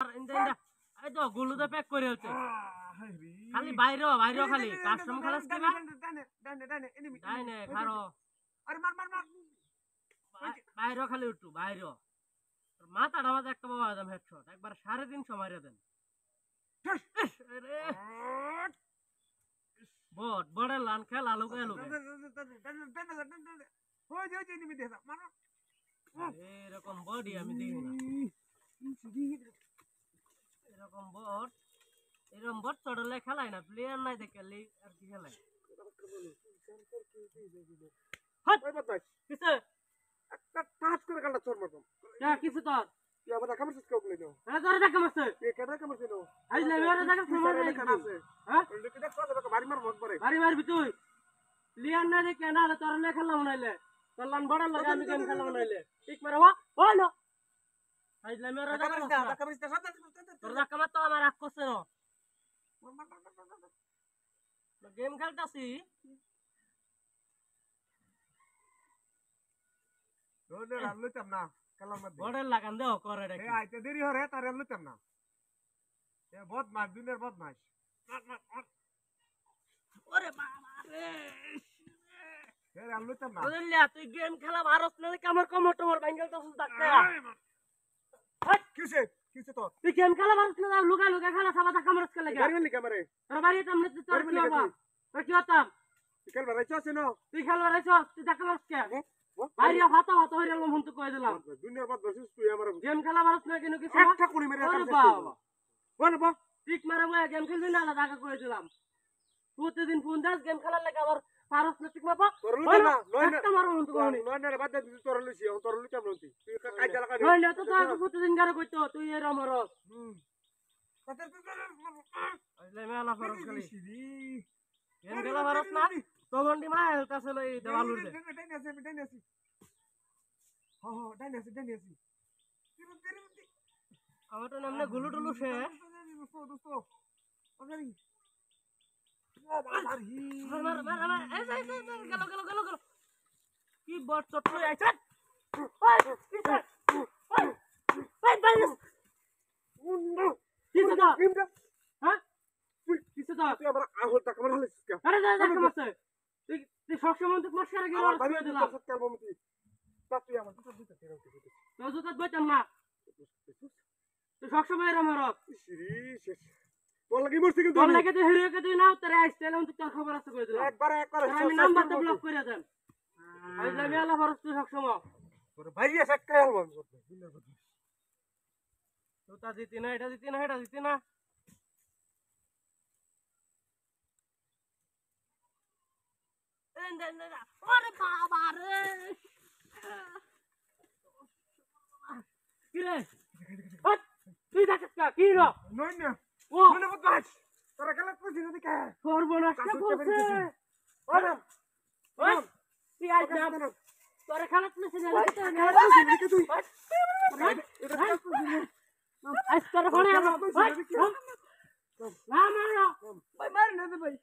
এই তো গুলুতে প্যাক করে হচ্ছে খালি বাইরে খালি কাস্টম খালাস কি না ডাইনে খারো আরে মার মার মার বাইরে খালি উঠু বাইরে মাথাটা মাঝে একটা বাবা একদম হেডশট একবার 350 মারিয়ে দেন আরে বড় লান খেল আলু কে এরকম বডি আমি দেখি না এরকম বট চড়লে খেলায় না প্লেয়ার নাই দেখে আর কি খেলায় কিসে একটা টাচ করে কাটা চোর মারতাম কিসে তোর তুই আবার দেখা মারছিস কেউ কইলো হ্যাঁ তোর দেখা মারছে তুই কেন দেখা মারছিস নো আই না মেরে দেখা সময় নাই আছে হ্যাঁ ওই লোকটা কথা বাড়ি মার মত করে বাড়ি মারবি তুই প্লেয়ার না দেখে না তোর লে খেলাম নাইলে তোর লান বড় লাগা আমি গেম খেলাম নাইলে ঠিক মারবা হলো আই না মেরে দেখা মারছিস তোর দেখা মার তো আমার রাগ করছে না গেম খেলতাছি রোদে লইতাম না কালার মধ্যে বড় লাগান দেও করে রে এ আইতে দেরি হরে তারে লইতাম না এ বদমাশ দুনিয়ার বদমাশ ওরে বাবা রে এ লইতাম না বুঝলি তুই গেম খেলা ভারত না আমার কমর টমর ভাঙল তো ডাকতে কিসে তো তুই গেম খেলা ভারত না লুকা খেলা সাবাতা কামরস কে লাগে গাড়ি নি ক্যামেরা তোর বাড়ি তো আমরা তোর কি বাবা তোর কি হতাম তুই খেলবা রাইছ আছে না তুই খেলবা রাইছ তুই দেখা মারছ কে আইয়া ফাতা হইরাল মন তো কই দিলাম দুনিয়ার বদমাশ তুই আমার গেম খেলা ভারত না কেন কিছু একটা কুড়ি মেরে আরে বাবা বল বল ঠিক মারা গেম খেলবি না আলাদা কই দিলাম প্রতিদিন ফোন দাস গেম খেলার লাগে আবার পারস না ঠিক মাপা তোর লইতা না একটা মারো মন তো কোনি নয় না বাদ দে তোর লইছি তোর লইতাম না তুই কাজ লাগা নয় না তো তো প্রতিদিন গারে কইতো তুই এর আমার আইলে মেলা ফরস খালি গেম খেলা ভারত না তো গন্ডি মা হেলতাছে লই দেওয়ালুর দে ডাইনাসি হো ডাইনাসি আমার তো নামনে গুলু টুলু সে দোস্ত ওগারি মার গেল কি বট চট্টই আইছে হ্যাঁ কিসে তো তুই আমার আহল টাকা মার হলিস কে আরে দেখা মারছে তুই সবসময় তো মস্কারা গেল আর করে দিলাম সত্য বলবি তুই আমার দুটো তো জুতা বইতাম না তুই সবসময় এর আমার শেষ তোর লাগি মরছি কিন্তু তোর লাগে তো হিরোকে তুই নাও তোর আইস্টাইল আমি তোর খবর আছে কই দিলাম একবার আমি নাম্বারটা ব্লক করে দেন আই যাবি আলা ফরস তুই সবসময় তোর ভাই এসে কাল বন্ধ করতে দিনের কথা জুতা দিতি না এটা দিতি না এটা দিতি না ওরে বাবা রে কি রে তুই দেখিস না কি রে নয় না ও মনে বদমাশ তোরা খেলা করছিস না কে সর্বনাশটা করছে ওরে ওই তুই আজ না তোরা খেলা তুই না তুই আজ তোরা ফোনে না মার না ভাই মার না ভাই